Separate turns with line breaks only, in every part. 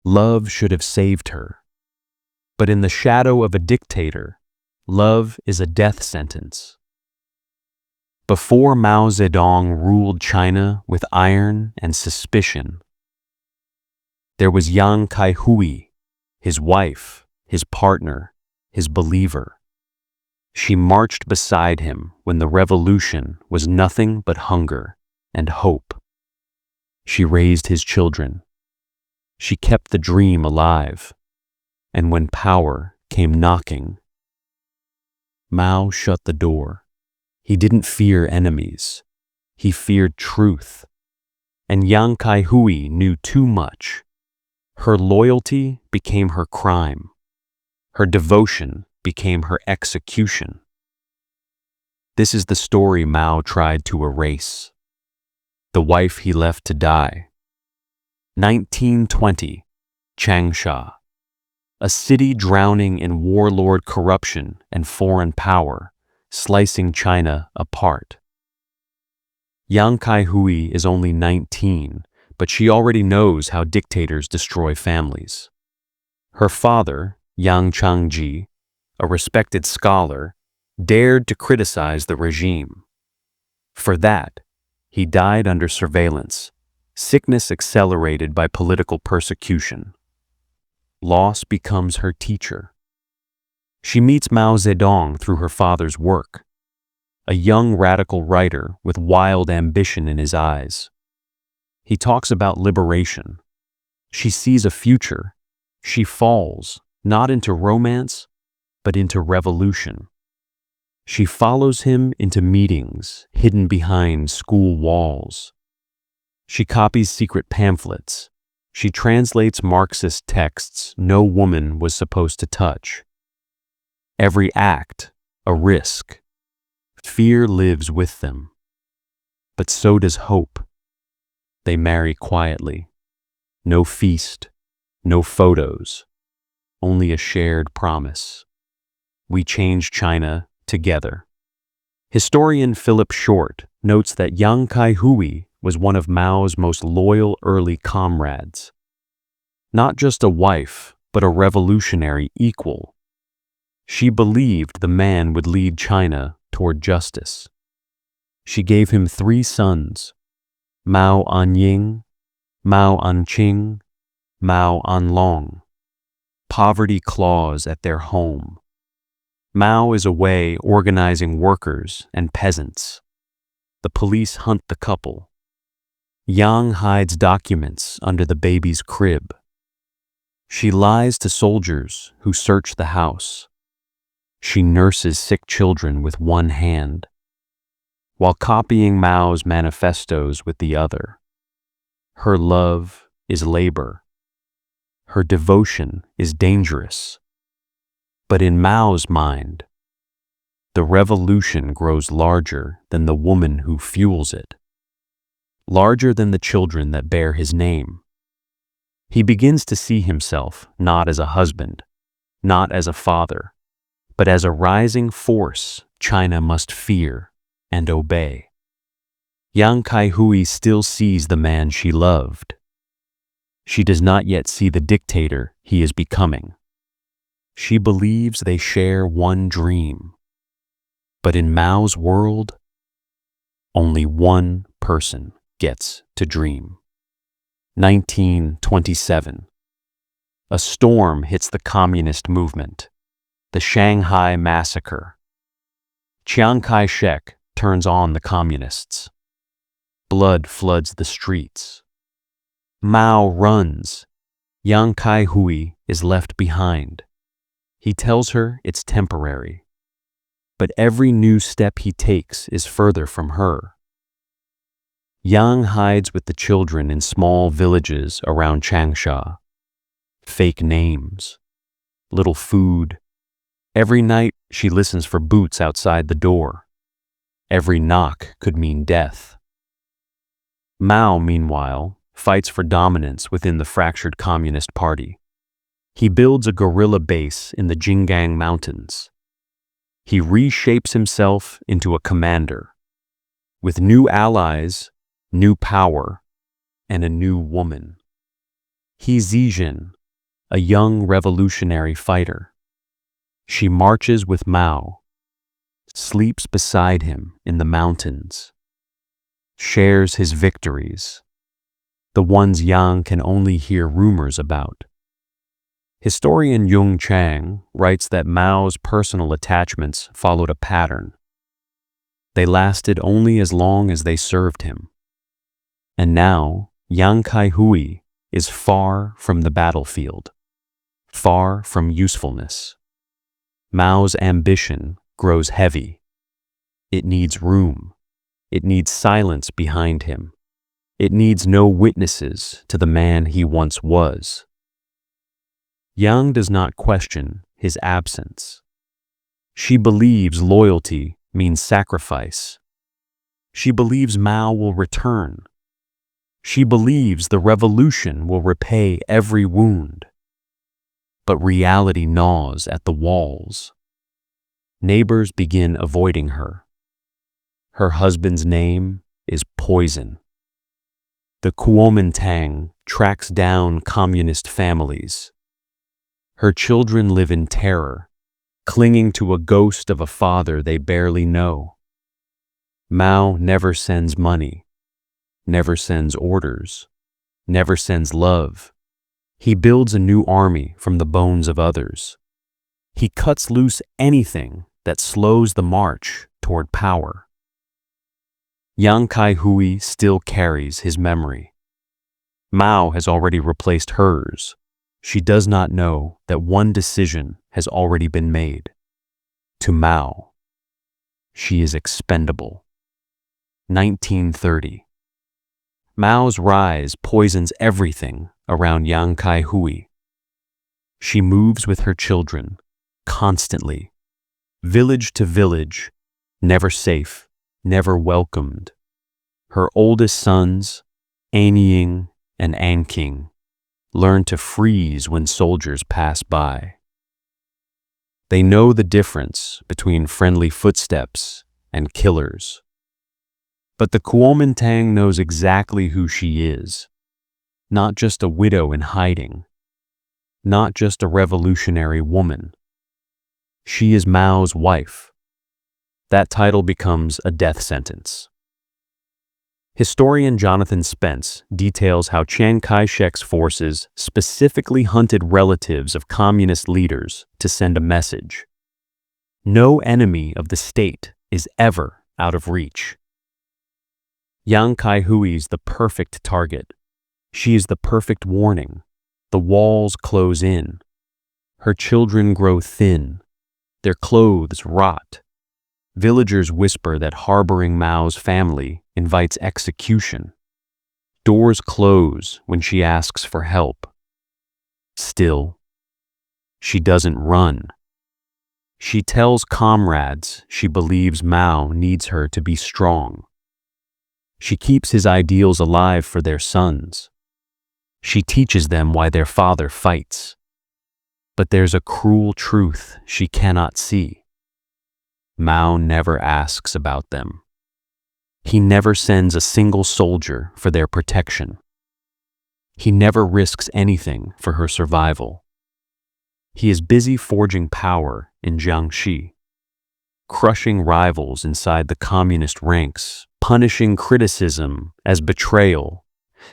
Love should have saved her. But in the shadow of a dictator, love is a death sentence. Before Mao Zedong ruled China with iron and suspicion, there was Yang Kaihui, his wife, his partner, his believer. She marched beside him when the revolution was nothing but hunger and hope. She raised his children. She kept the dream alive. And when power came knocking, Mao shut the door. He didn't fear enemies. He feared truth. And Yang Kaihui knew too much. Her loyalty became her crime. Her devotion became her execution. This is the story Mao tried to erase. The wife he left to die. 1920, Changsha. A city drowning in warlord corruption and foreign power, slicing China apart. Yang Kaihui is only 19, but she already knows how dictators destroy families. Her father, Yang Changji, a respected scholar, dared to criticize the regime. For that, he died under surveillance, sickness accelerated by political persecution. Loss becomes her teacher. She meets Mao Zedong through her father's work, a young radical writer with wild ambition in his eyes. He talks about liberation. She sees a future. She falls, not into romance, but into revolution. She follows him into meetings hidden behind school walls. She copies secret pamphlets. She translates Marxist texts no woman was supposed to touch. Every act, a risk. Fear lives with them. But so does hope. They marry quietly. No feast, no photos, only a shared promise. We change China together. Historian Philip Short notes that Yang Kaihui was one of Mao's most loyal early comrades. Not just a wife, but a revolutionary equal. She believed the man would lead China toward justice. She gave him 3 sons, Mao Anying, Mao Anqing, Mao Anlong. Poverty claws at their home. Mao is away organizing workers and peasants. The police hunt the couple. Yang hides documents under the baby's crib. She lies to soldiers who search the house. She nurses sick children with one hand, while copying Mao's manifestos with the other. Her love is labor. Her devotion is dangerous. But in Mao's mind, the revolution grows larger than the woman who fuels it, larger than the children that bear his name. He begins to see himself not as a husband, not as a father, but as a rising force China must fear and obey. Yang Kaihui still sees the man she loved. She does not yet see the dictator he is becoming. She believes they share one dream. But in Mao's world, only one person gets to dream. 1927. A storm hits the communist movement. The Shanghai Massacre. Chiang Kai-shek turns on the communists. Blood floods the streets. Mao runs. Yang Kaihui is left behind. He tells her it's temporary. But every new step he takes is further from her. Yang hides with the children in small villages around Changsha. Fake names. Little food. Every night she listens for boots outside the door. Every knock could mean death. Mao, meanwhile, fights for dominance within the fractured Communist Party. He builds a guerrilla base in the Jinggang Mountains. He reshapes himself into a commander, with new allies, new power, and a new woman. He Zijin, a young revolutionary fighter. She marches with Mao, sleeps beside him in the mountains, shares his victories, the ones Yang can only hear rumors about. Historian Yung Chang writes that Mao's personal attachments followed a pattern. They lasted only as long as they served him. And now, Yang Kaihui is far from the battlefield, far from usefulness. Mao's ambition grows heavy. It needs room. It needs silence behind him. It needs no witnesses to the man he once was. Yang does not question his absence. She believes loyalty means sacrifice. She believes Mao will return. She believes the revolution will repay every wound. But reality gnaws at the walls. Neighbors begin avoiding her. Her husband's name is poison. The Kuomintang tracks down communist families. Her children live in terror, clinging to a ghost of a father they barely know. Mao never sends money, never sends orders, never sends love. He builds a new army from the bones of others. He cuts loose anything that slows the march toward power. Yang Kaihui still carries his memory. Mao has already replaced hers. She does not know that one decision has already been made. To Mao, she is expendable. 1930. Mao's rise poisons everything around Yang Kaihui. She moves with her children, constantly, village to village, never safe, never welcomed. Her oldest sons, Anying and Anking, learn to freeze when soldiers pass by. They know the difference between friendly footsteps and killers. But the Kuomintang knows exactly who she is. Not just a widow in hiding. Not just a revolutionary woman. She is Mao's wife. That title becomes a death sentence. Historian Jonathan Spence details how Chiang Kai-shek's forces specifically hunted relatives of communist leaders to send a message. No enemy of the state is ever out of reach. Yang Kaihui is the perfect target. She is the perfect warning. The walls close in. Her children grow thin. Their clothes rot. Villagers whisper that harboring Mao's family invites execution. Doors close when she asks for help. Still, she doesn't run. She tells comrades she believes Mao needs her to be strong. She keeps his ideals alive for their sons. She teaches them why their father fights. But there's a cruel truth she cannot see. Mao never asks about them. He never sends a single soldier for their protection. He never risks anything for her survival. He is busy forging power in Jiangxi, crushing rivals inside the communist ranks, punishing criticism as betrayal,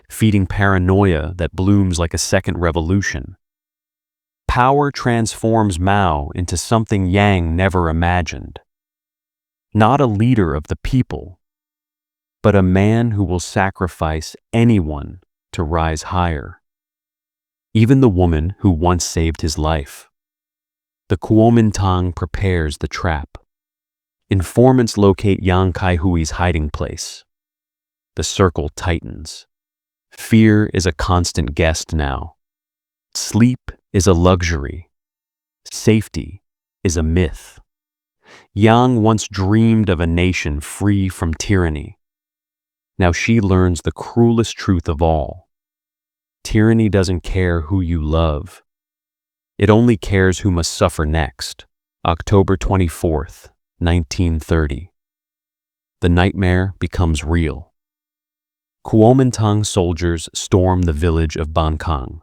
feeding paranoia that blooms like a second revolution. Power transforms Mao into something Yang never imagined. Not a leader of the people, but a man who will sacrifice anyone to rise higher. Even the woman who once saved his life. The Kuomintang prepares the trap. Informants locate Yang Kaihui's hiding place. The circle tightens. Fear is a constant guest now. Sleep is a luxury. Safety is a myth. Yang once dreamed of a nation free from tyranny. Now she learns the cruelest truth of all. Tyranny doesn't care who you love. It only cares who must suffer next. October 24th, 1930. The nightmare becomes real. Kuomintang soldiers storm the village of Bankang.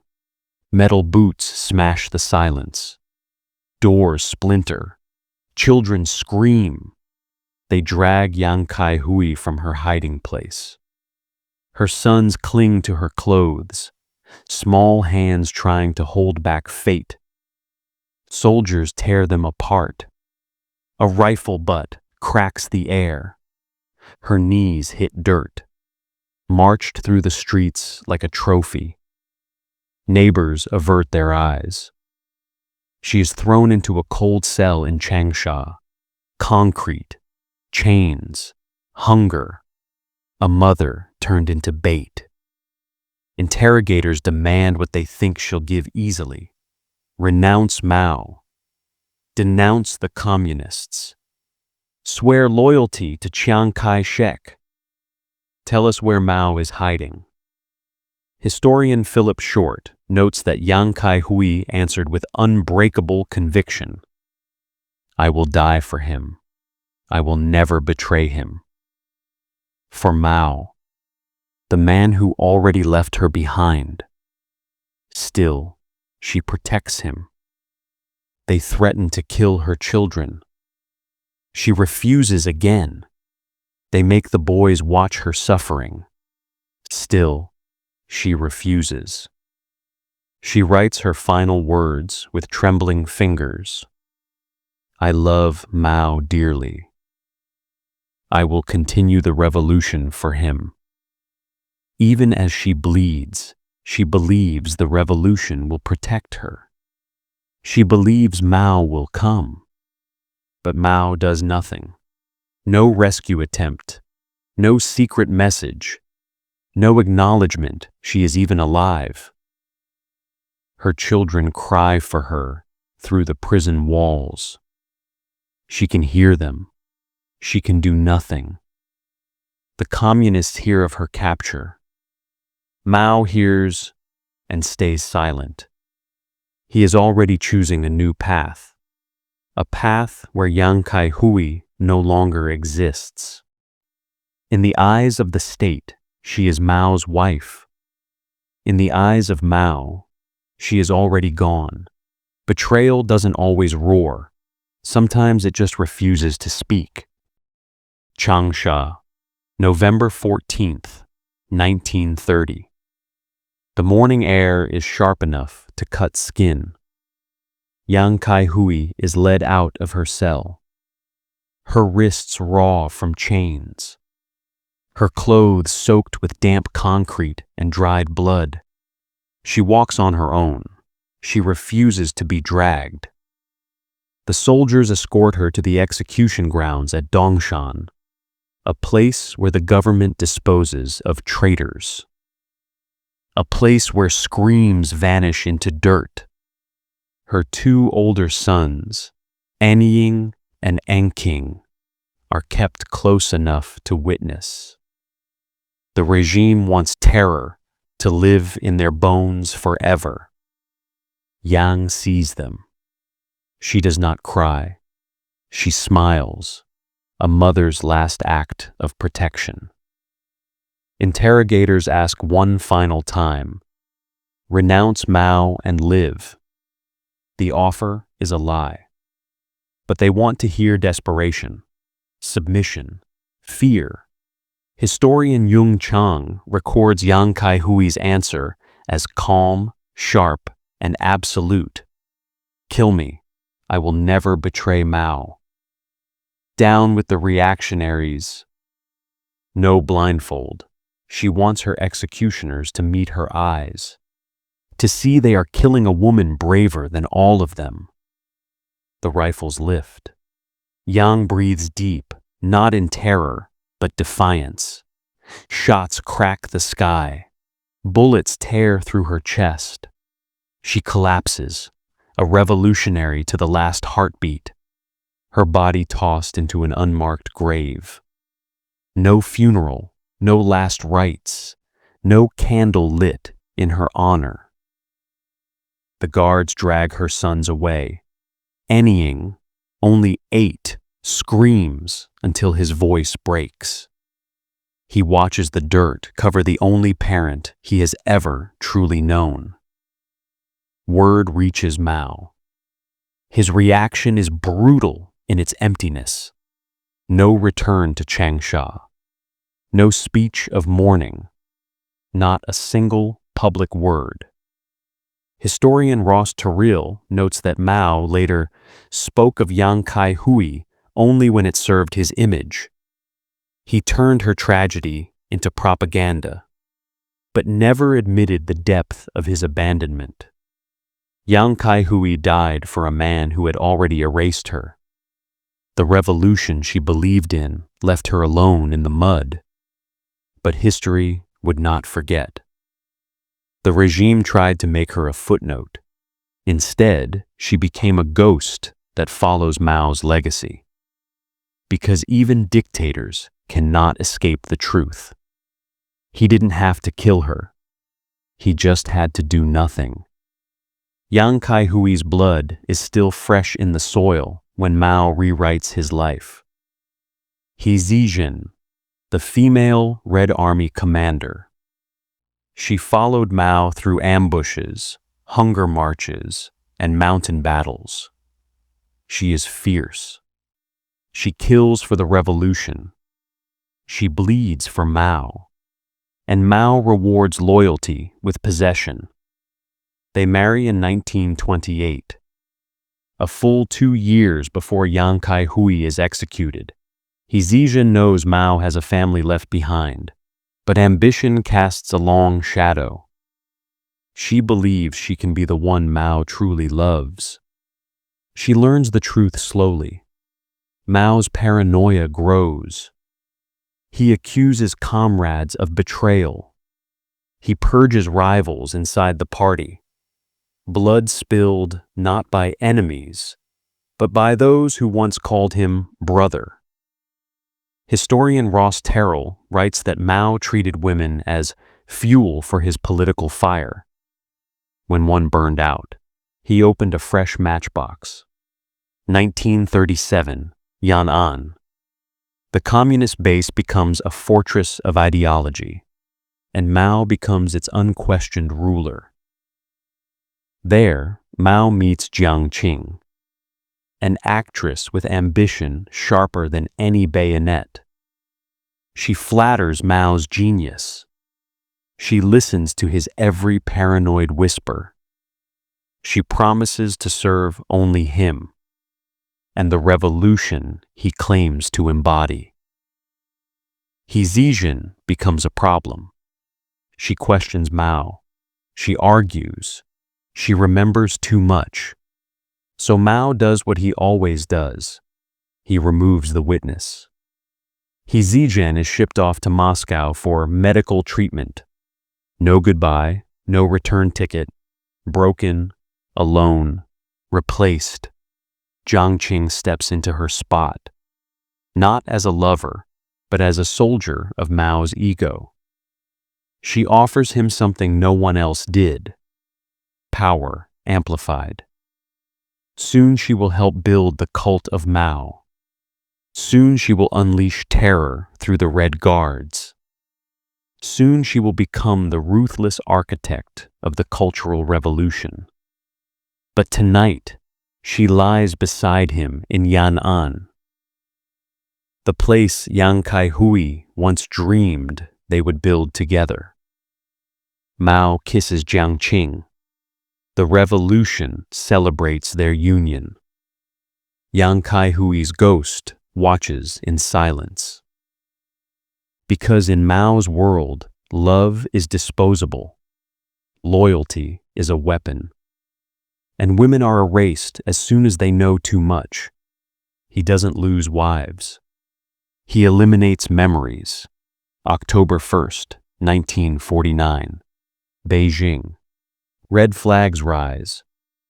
Metal boots smash the silence. Doors splinter. Children scream. They drag Yang Kaihui from her hiding place. Her sons cling to her clothes, small hands trying to hold back fate. Soldiers tear them apart. A rifle butt cracks the air. Her knees hit dirt, marched through the streets like a trophy. Neighbors avert their eyes. She is thrown into a cold cell in Changsha. Concrete, chains, hunger. A mother turned into bait. Interrogators demand what they think she'll give easily. Renounce Mao. Denounce the communists. Swear loyalty to Chiang Kai-shek. Tell us where Mao is hiding. Historian Philip Short notes that Yang Kaihui answered with unbreakable conviction. I will die for him. I will never betray him. For Mao, the man who already left her behind. Still, she protects him. They threaten to kill her children. She refuses again. They make the boys watch her suffering. Still, she refuses. She writes her final words with trembling fingers. I love Mao dearly. I will continue the revolution for him. Even as she bleeds, she believes the revolution will protect her. She believes Mao will come. But Mao does nothing. No rescue attempt, no secret message, no acknowledgement she is even alive. Her children cry for her through the prison walls. She can hear them. She can do nothing. The communists hear of her capture. Mao hears and stays silent. He is already choosing a new path, a path where Yang Kaihui no longer exists. In the eyes of the state, she is Mao's wife. In the eyes of Mao, she is already gone. Betrayal doesn't always roar. Sometimes it just refuses to speak. Changsha, November 14th, 1930. The morning air is sharp enough to cut skin. Yang Kaihui is led out of her cell. Her wrists raw from chains. Her clothes soaked with damp concrete and dried blood. She walks on her own. She refuses to be dragged. The soldiers escort her to the execution grounds at Dongshan, a place where the government disposes of traitors. A place where screams vanish into dirt. Her two older sons, Anying and Enking, are kept close enough to witness. The regime wants terror to live in their bones forever. Yang sees them. She does not cry. She smiles, a mother's last act of protection. Interrogators ask one final time, renounce Mao and live. The offer is a lie. But they want to hear desperation, submission, fear. Historian Yung Chang records Yang Kaihui's answer as calm, sharp, and absolute. Kill me. I will never betray Mao. Down with the reactionaries. No blindfold. She wants her executioners to meet her eyes, to see they are killing a woman braver than all of them. The rifles lift. Yang breathes deep, not in terror, but defiance. Shots crack the sky. Bullets tear through her chest. She collapses, a revolutionary to the last heartbeat, her body tossed into an unmarked grave. No funeral, no last rites, no candle lit in her honor. The guards drag her sons away. Anying, only 8, screams until his voice breaks. He watches the dirt cover the only parent he has ever truly known. word reaches Mao. His reaction is brutal in its emptiness. No return to Changsha. No speech of mourning. Not a single public word. Historian Ross Terrell notes that Mao later spoke of Yang Kaihui only when it served his image. He turned her tragedy into propaganda, but never admitted the depth of his abandonment. Yang Kaihui died for a man who had already erased her. The revolution she believed in left her alone in the mud. But history would not forget. The regime tried to make her a footnote. Instead, she became a ghost that follows Mao's legacy. Because even dictators cannot escape the truth. He didn't have to kill her. He just had to do nothing. Yang Kaihui's blood is still fresh in the soil when Mao rewrites his life. He Zijin, the female Red Army commander. She followed Mao through ambushes, hunger marches, and mountain battles. She is fierce. She kills for the revolution. She bleeds for Mao. And Mao rewards loyalty with possession. They marry in 1928, a full 2 years before Yang Kaihui is executed. He Zijin knows Mao has a family left behind, but ambition casts a long shadow. She believes she can be the one Mao truly loves. She learns the truth slowly. Mao's paranoia grows. He accuses comrades of betrayal. He purges rivals inside the party. Blood spilled not by enemies, but by those who once called him brother. Historian Ross Terrell writes that Mao treated women as fuel for his political fire. When one burned out, he opened a fresh matchbox. 1937, Yan'an. The communist base becomes a fortress of ideology, and Mao becomes its unquestioned ruler. There, Mao meets Jiang Qing, an actress with ambition sharper than any bayonet. She flatters Mao's genius. She listens to his every paranoid whisper. She promises to serve only him and the revolution he claims to embody. He Zijin becomes a problem. She questions Mao. She argues. She remembers too much. So Mao does what he always does. He removes the witness. He Zijin is shipped off to Moscow for medical treatment. No goodbye, no return ticket, broken, alone, replaced. Jiang Qing steps into her spot, not as a lover, but as a soldier of Mao's ego. She offers him something no one else did. Power amplified. Soon she will help build the cult of Mao. Soon she will unleash terror through the Red Guards. Soon she will become the ruthless architect of the Cultural Revolution. But tonight, she lies beside him in Yan'an, the place Yang Kaihui once dreamed they would build together. Mao kisses Jiang Qing. The revolution celebrates their union. Yang Kaihui's ghost watches in silence. Because in Mao's world, love is disposable. Loyalty is a weapon. And women are erased as soon as they know too much. He doesn't lose wives. He eliminates memories. October 1st, 1949. Beijing. Red flags rise.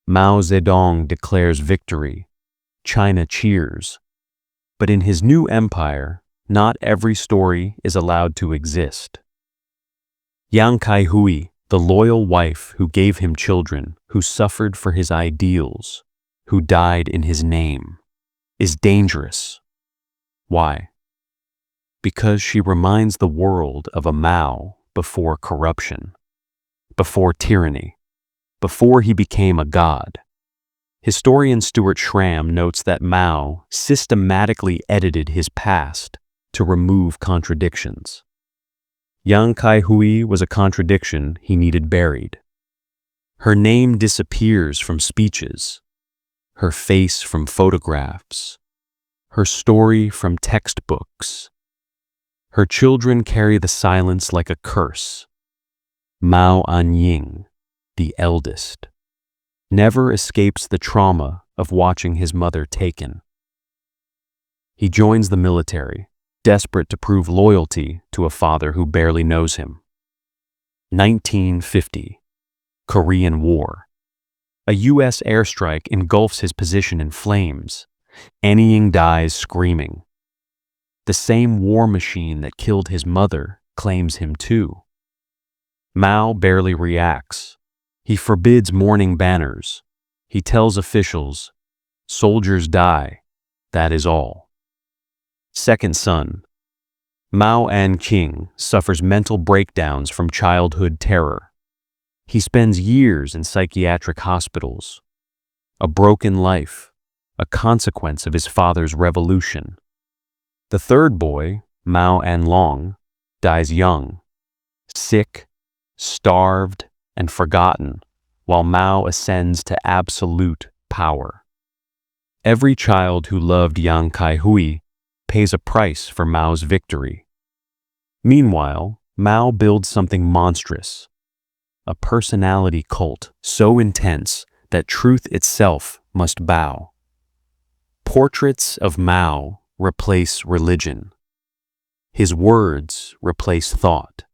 Mao Zedong declares victory. China cheers. But in his new empire, not every story is allowed to exist. Yang Kaihui, the loyal wife who gave him children, who suffered for his ideals, who died in his name, is dangerous. Why? Because she reminds the world of a Mao before corruption, before tyranny, before he became a god. Historian Stuart Schramm notes that Mao systematically edited his past to remove contradictions. Yang Kaihui was a contradiction he needed buried. Her name disappears from speeches, her face from photographs, her story from textbooks. Her children carry the silence like a curse. Mao Anying, the eldest, never escapes the trauma of watching his mother taken. He joins the military, desperate to prove loyalty to a father who barely knows him. 1950, Korean War. A U.S. airstrike engulfs his position in flames. Anying dies screaming. The same war machine that killed his mother claims him too. Mao barely reacts. He forbids mourning banners. He tells officials, "Soldiers die, that is all." Second son. Mao Anying suffers mental breakdowns from childhood terror. He spends years in psychiatric hospitals. A broken life, a consequence of his father's revolution. The third boy, Mao Anlong, dies young, sick, starved, and forgotten, while Mao ascends to absolute power. Every child who loved Yang Kaihui pays a price for Mao's victory. Meanwhile, Mao builds something monstrous, a personality cult so intense that truth itself must bow. Portraits of Mao replace religion. His words replace thought.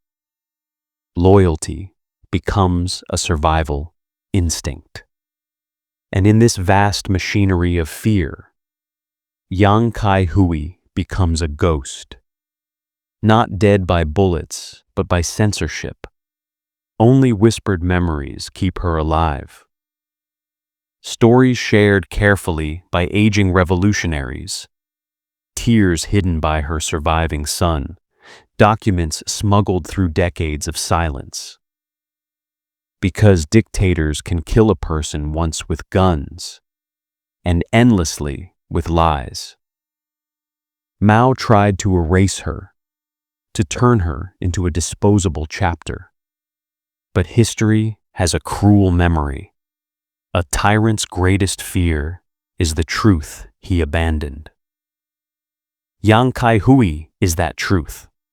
Loyalty becomes a survival instinct. And in this vast machinery of fear, Yang Kaihui becomes a ghost. Not dead by bullets, but by censorship. Only whispered memories keep her alive. Stories shared carefully by aging revolutionaries, tears hidden by her surviving son, documents smuggled through decades of silence. Because dictators can kill a person once with guns, and endlessly with lies. Mao tried to erase her, to turn her into a disposable chapter. But history has a cruel memory. A tyrant's greatest fear is the truth he abandoned. Yang Kaihui is that truth.